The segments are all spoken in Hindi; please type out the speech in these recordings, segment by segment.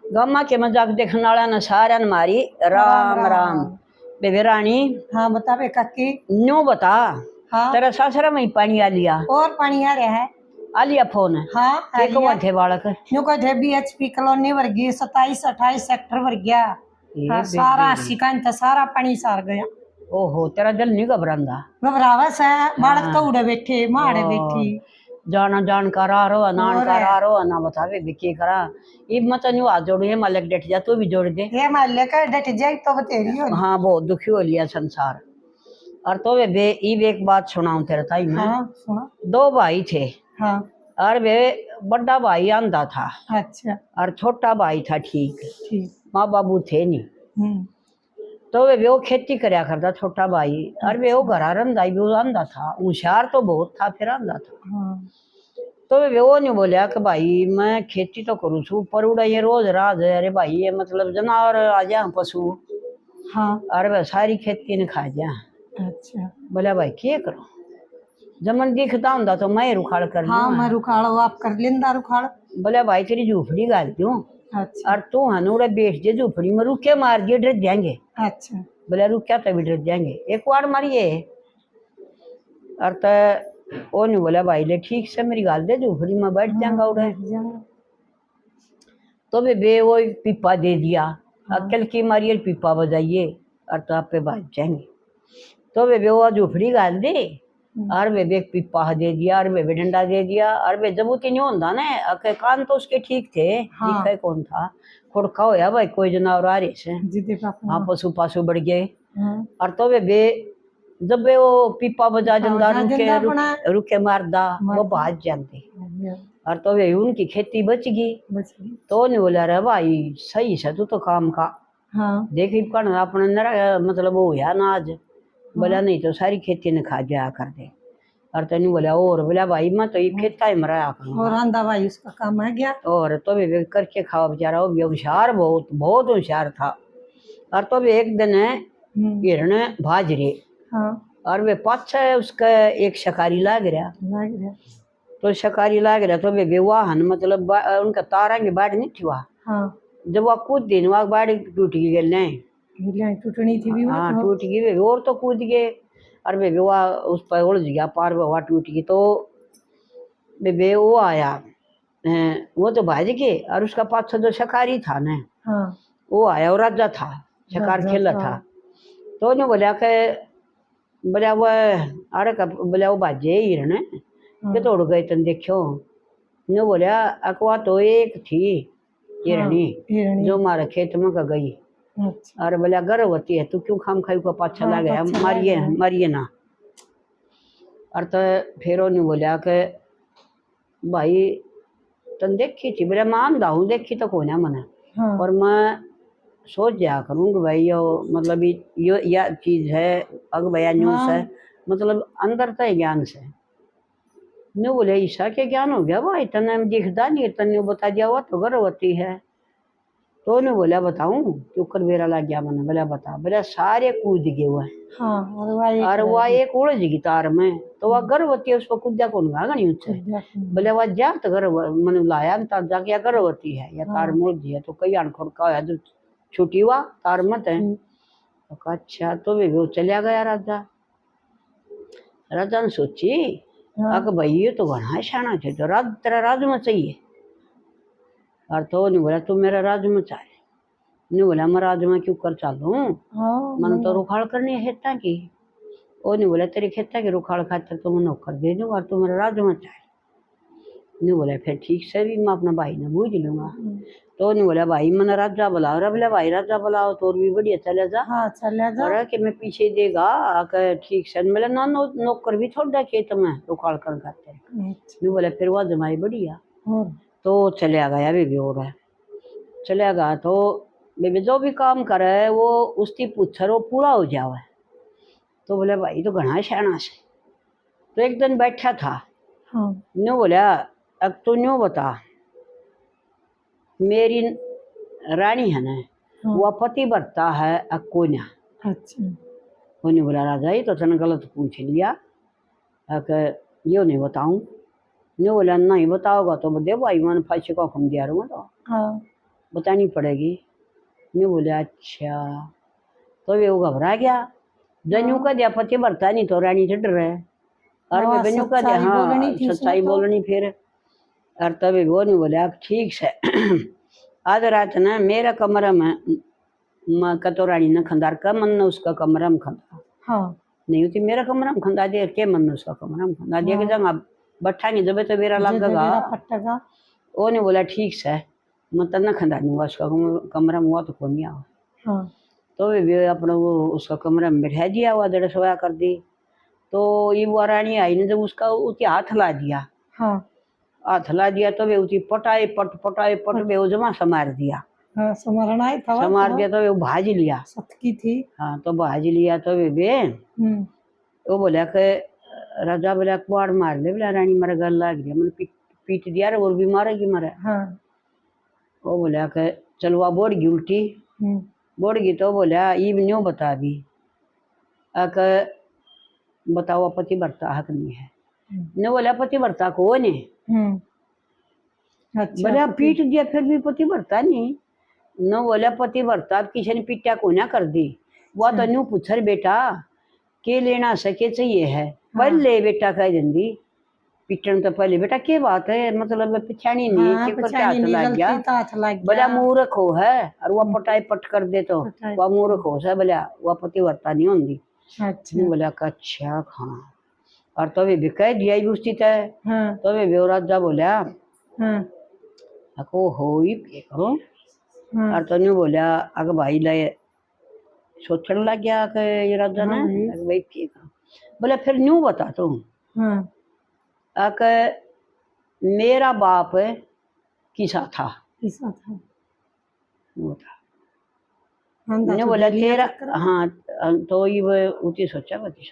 गम्मा के मजाक देखने वाला न सारा न मारी राम राम। बेबे रानी। हाँ बता बे काकी। न्यू बता। हाँ तेरा सासरा में पानी आ लिया। और पानी आ रहा है। आ लिया फोन। हाँ आ लिया। थे बालक न्यू को थे BHP कॉलोनी वर्गी 27-28 सेक्टर वर्ग गया। हाँ, सारा सिकान था सारा पानी सार गया। ओहो तेरा दिल नहीं घबरांदा। घबरावा से बालक तो उड़े बैठे माड़े बैठी जाना जानकार आ रो नानकार आ रो ना बतावे बिकी करा ये मत न्यू आ जोड़ ये मालिक डट जा तू भी जोड़ दे ये मालिक डट जाए तो बतेरी हो। हाँ बहुत दुखी हो लिया संसार। और तो वे एक बात सुनाऊं तेरे ताई मैं। हाँ सुना। 2 भाई थे। हाँ और वे बड़ा भाई अंधा था। अच्छा। और छोटा भाई था ठीक ठीक। माँ बाबू थे नहीं। तो वे वो खेती करया करता छोटा भाई। और वे वो घर रंधाई भी अंधा था होशियार तो बहुत था फिर अंधा था। हाँ। तो वे वो नहीं बोलिया कि भाई मैं खेती तो करूँ छू पर उड़ा ये रोज राज है अरे भाई ये मतलब जनावर आ जा पशु। हाँ। और वे सारी खेती ने खा जा। अच्छा। बोला भाई क्या करो जमन दिखता हूँ तो मैं रुखाड़ कर लूँ। हाँ मैं रुखाड़ आप कर लेंदा रुखाड़। बोला भाई तेरी झूपड़ी गाल दूं। अच्छा। और तू हनूड़ा बैठ जे झूपड़ी में रुके मार दिए डर जाएंगे। अच्छा। बोला रुक क्या तभी डर जाएंगे एक बार मारिए। और तो वो नहीं बोला भाई ले ठीक से मेरी गाल दे झूपड़ी में बैठ जाएंगा उड़े। तो बे वो पीपा दे दिया। अक्ल की मारिए पीपा बजाइए और तो आप पे बाज जाएंगे। तो वे वो झूपड़ी गाल दे और वे एक पीपा दे दिया और वे डंडा दे दिया। और वे जब नहीं होता ना अके कान तो उसके ठीक थे। हाँ। दिखा कौन था खुड़का होया भाई कोई जनावर आ रहे से। हाँ पशु पासु बढ़ गए। और तो वे जब वे वो पीपा बजा जंदा रुके रुके मारदा वो भाज जाते। और तो वे उनकी खेती बच गई। तो नहीं बोला रे भाई सही से तू तो काम का। हाँ। देख अपने मतलब वो होया ना आज। बोला नहीं तो सारी खेती ने खा जाया कर दे। और तो नहीं बोला और बोला भाई मैं तो ये खेता ही मराया करूँ और आंधा भाई उसका काम है गया। और तो भी करके खाओ बेचारा वो भी होशियार बहुत बहुत होशियार था। और तो भी एक दिन हिरण भाज रहे। हाँ। और वे पाछे उसका एक शिकारी लाग रहा। तो शिकारी लाग रहा तो वे वाहन मतलब उनका तारा की बाढ़ नहीं थी वहाँ। हाँ। जब वह कूद दिन वहाँ बाढ़ टूट गई टूटनी थी भी। हाँ टूट गई और तो कूद गए। और वे वह उस पर उलझ गया पार वह टूट गई। तो वे वो आया वो तो भाज गए और उसका पाछा जो शिकारी था ना। हाँ। वो आया और राजा था शिकार खेला था। तो ने बोला के बोला वह अरे बोला वो भाजे हिरण के तोड़ गए तुम देखो। ने बोला अकवा तो एक थी हिरणी जो हमारे खेत में का गई। अच्छा। और बोला गर्भवती है तू क्यों खाम खाई को पाछा ला गया मारिए मारिए ना। और तो फिर उन्हें बोला कि भाई तुम देखी थी बोला मैं आंधा हूँ देखी तो कौन है मैंने। हाँ। और मैं सोच जाया करूँ कि भाई यो मतलब यो यह चीज़ है अग भैया न्यूज़ है मतलब अंदर तय ज्ञान से ने बोले ईशा के ज्ञान हो गया भाई तने दिखता नहीं तने बता दिया हुआ तो गर्भवती है। तो उन्हें बोला बताऊं क्यों कर मेरा लग गया मैंने बोला बता बोला सारे कूद गए हुए। हाँ। और वह एक उलझ गई तार में तो वह गर्भवती है उसको कूदा कौन भागा नहीं उससे। बोले वह जा तो गर्भ मैंने लाया तब जाके गर्भवती है या तार मुड़ गई है तो कई अनखुड़का होया जो छुट्टी हुआ तार मत है। तो अच्छा तो वे वो चलिया गया राजा। राजा ने सोची अक भाई ये तो घना शाना थे तो राज तेरा राज में चाहिए। और तो नहीं बोला तू मेरा राज में चाहे नहीं बोला मैं राज में क्यों कर चालू मैंने तो रुखाड़ करनी है खेता की। वो नहीं बोला तेरी खेता की रुखाड़ खातर तो मैं नौकर दे दूंगा और तू मेरा राज में चाहे। नहीं बोला फिर ठीक से भी मैं अपना भाई ने बूझ लूंगा। तो नहीं बोला भाई मैंने राजा बुलाओ रे बोला भाई राजा बुलाओ तो भी बढ़िया चले जा। हाँ चले जा और कि मैं पीछे देगा आकर ठीक से बोला ना नौकर भी छोड़ खेत में रुखाड़ कर खाते। नहीं बोला फिर वह जमाई बढ़िया। तो चले गया बेबी और चले गया तो बेबी जो भी काम करे वो उसकी पुच्छर वो पूरा हो जावे। तो बोले भाई तो घना शाना से। तो एक दिन बैठा था। हाँ। न्यू बोला अब तू न्यू बता मेरी रानी है ना। हाँ। वह पति बरता है अकोन्या। अच्छा। वो नहीं बोला राजा ही तो तने गलत पूछ लिया यो नहीं बताऊं। नहीं बोला नहीं बताओगा तो दे भाई मैंने फांसी को हुक्म दिया रहूँगा तो। हाँ। बतानी पड़ेगी। ने बोले अच्छा। तो वे वो घबरा गया, जनू का दिया पति भरता नहीं तो रानी चढ़ रहे, और वे बनू का दिया हाँ सच्चाई बोलनी फिर। और तभी वो नहीं बोले ठीक है आज रात ना मेरा कमरा में कतोरानी ने खंदार का मन ने उसका कमरा में खंदा। हाँ नहीं होती मेरा कमरा में खंदा दे के मन ने उसका कमरा में खंदा दिया कि जंगा बट्ठा नहीं जब तो बेरा लगेगा। वो नहीं बोला ठीक है मैं तना खंदा दूंगा उसका कमरा में, हुआ तो कौन नहीं आओ। हाँ तो वे अपना वो उसका कमरा में बैठा दिया हुआ दड़ सोया कर दी। तो ये वो रानी आई ने जब उसका उती हाथ ला दिया। हाँ हाथ ला दिया तो वे उती पटाए पट वे जमा समार दिया। हाँ समारना ही था, समार दिया तो वे भाज लिया सतकी थी। हाँ तो भाज लिया तो वे वो बोला कि राजा बोला कुआड़ मार ले, बोला रानी मारा गल लाग गया मैंने पीट दिया और भी मारेगी मारा। हाँ वो बोला कि चलो वह बोड़ गई उल्टी बोड़ गई। तो बोला ये भी न्यों बता दी बताओ पति भरता हक नहीं है। ने बोला पति भरता को ने बोला पीट दिया फिर भी पति भरता नहीं। न बोला पति भरता किसी ने पीटा को ना कर दी। वह तो न्यू पूछर बेटा के लेना सके चाहिए है पहले बेटा कह जल्दी पिटन तो पहले बेटा के बात है मतलब पिछानी नहीं हाथ लग गया बोला मूर्ख हो है और वह पटाई पट कर दे तो वह मूर्ख हो सा बोला वह पति भरता नहीं होंगी। बोला अच्छा हाँ और तो भी कह दिया ही उचित है। तो वे राजा बोला को हो ही करो और तो नहीं बोला अगर भाई ले सोचने लग गया कि ये राजा ने भाई ठीक बोला फिर न्यू बता तुम मेरा बाप किसा था वो था ने बोला तेरा हाँ तो ये उठी सोचा बती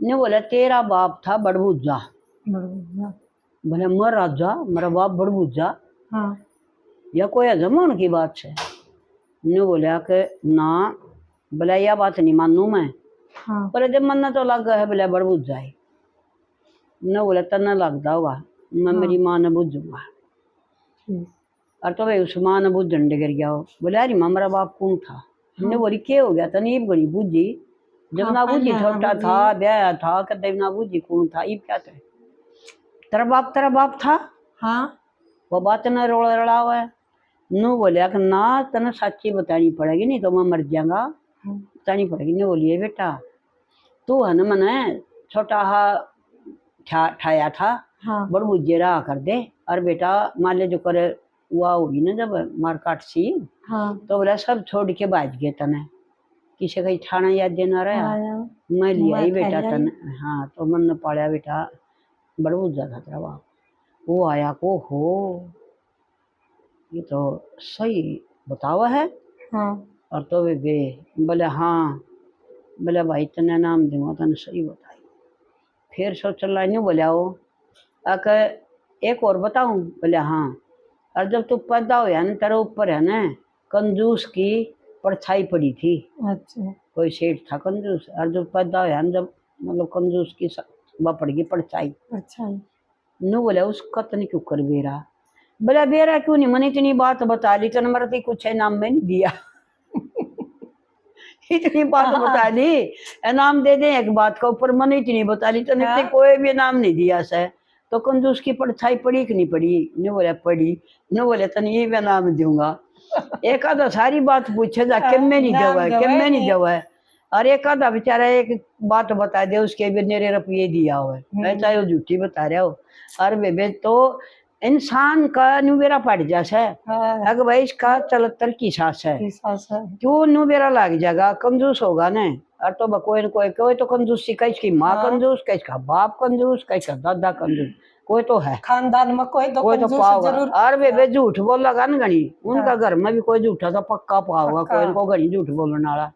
ने बोला तेरा बाप था बड़बुज्जा। बोले मर राजा मेरा बाप बड़बुज्जा या कोई अजमान की बात है। ने बोला कि ना बोला यह बात नहीं मानू मैं। पर जब मन तो लग है बोला बड़बुज्जा है। ने बोला तना लगता होगा मैं मेरी माँ ने बुझूंगा। और तो भाई उस माँ ने बुझ डंडे गिर गया हो। बोले अरे माँ मेरा बाप कौन था। ने बोली क्या हो गया तनी बड़ी बुझी जब ना बुझी छोटा था ब्याह था कदे ना बुझी कौन था ये क्या था तेरा बाप था। हाँ वो बात न रोड़ा रड़ा हुआ है। नू बोलिया कि ना तने सच्ची बतानी पड़ेगी नहीं तो मैं मर जाऊंगा बतानी पड़ेगी। ने बोलिए बेटा तू है न मैंने छोटा हा ठाया था बड़ बुझे रहा कर दे और बेटा मान ले जो करे हुआ होगी ना जब मार काट सी तो बोला सब छोड़ के बाज गए तने किसी का ठाना याद देना रहा मैं लिया ही बेटा तने। हाँ तो मन ने पाया बेटा बड़ बुझा था तेरा बाप। वो आया को हो ये तो सही बतावा है। और तो वे बोले हाँ बोले भाई तने नाम दूंगा तने सही बताई। फिर सोच नहीं बोलिया वो एक और बताऊं। बोले हाँ और जब तू पैदा हो ना तेरे ऊपर है ना कंजूस की परछाई पड़ी थी। अच्छा कोई सेठ था कंजूस और जब पैदा हो ना जब मतलब कंजूस की वह पड़ गई परछाई। अच्छा नु बोला उसका तनी क्यों कर बेरा। बोला बेरा क्यों नहीं मैंने इतनी बात बता ली तन मरती कुछ है नाम में नहीं दिया इतनी बात बता दी इनाम दे दे एक बात का ऊपर मैंने इतनी बता ली तने कोई भी इनाम नहीं दिया से तो कंजूस की परछाई पड़ी कि नहीं पड़ी। ने बोला पड़ी। ने बोले तन ये भी इनाम दूंगा। एक आधा सारी बात पूछे जा के मैं नहीं दवा है और एक आधा बेचारा एक बात बता दे उसके भी मेरे रुपये दिया हुआ है चाहे वो झूठी बता रहा हो। और बेबे तो इंसान का नुबेरा पड़ जासा है अगर भाई इसका 74 की सांस है क्यों नुबेरा लग जाएगा कंजूस होगा ना। और तो कोई तो कंजूस सी कहीं माँ कंजूस कहीं का बाप कंजूस कहीं का दादा कंजूस कोई तो है खानदान में कोई तो पाओगा। और वे झूठ बोल लगा ना गणी उनका घर में भी कोई झूठा तो पक्का पाओगा कोई इनको गणी झूठ बोलने वाला।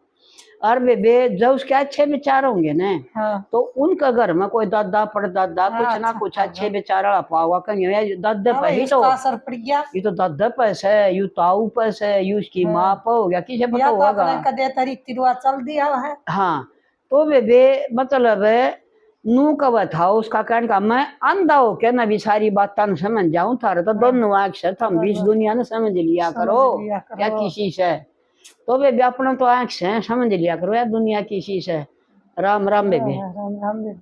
और वे जब उसके अच्छे विचार होंगे ना तो उनका घर में कोई दादा परदादा कुछ ना कुछ अच्छे विचार पाओगा कहीं दादा पे ही तो असर पड़ गया। ये तो दादा पैसे है यू ताऊ पैसे है यू उसकी माँ पे हो गया किसे पता होगा चल दिया है। हाँ तो वे मतलब नू कब था उसका कहने का मैं अंधा हो के ना भी सारी बात न समझ जाऊं थारे तो दोनों आंख से तुम बीच दुनिया ने समझ लिया करो या किसी से तो बेबे अपना तो आंख से समझ लिया करो या दुनिया किसी से राम राम बेबे राम राम बेबे।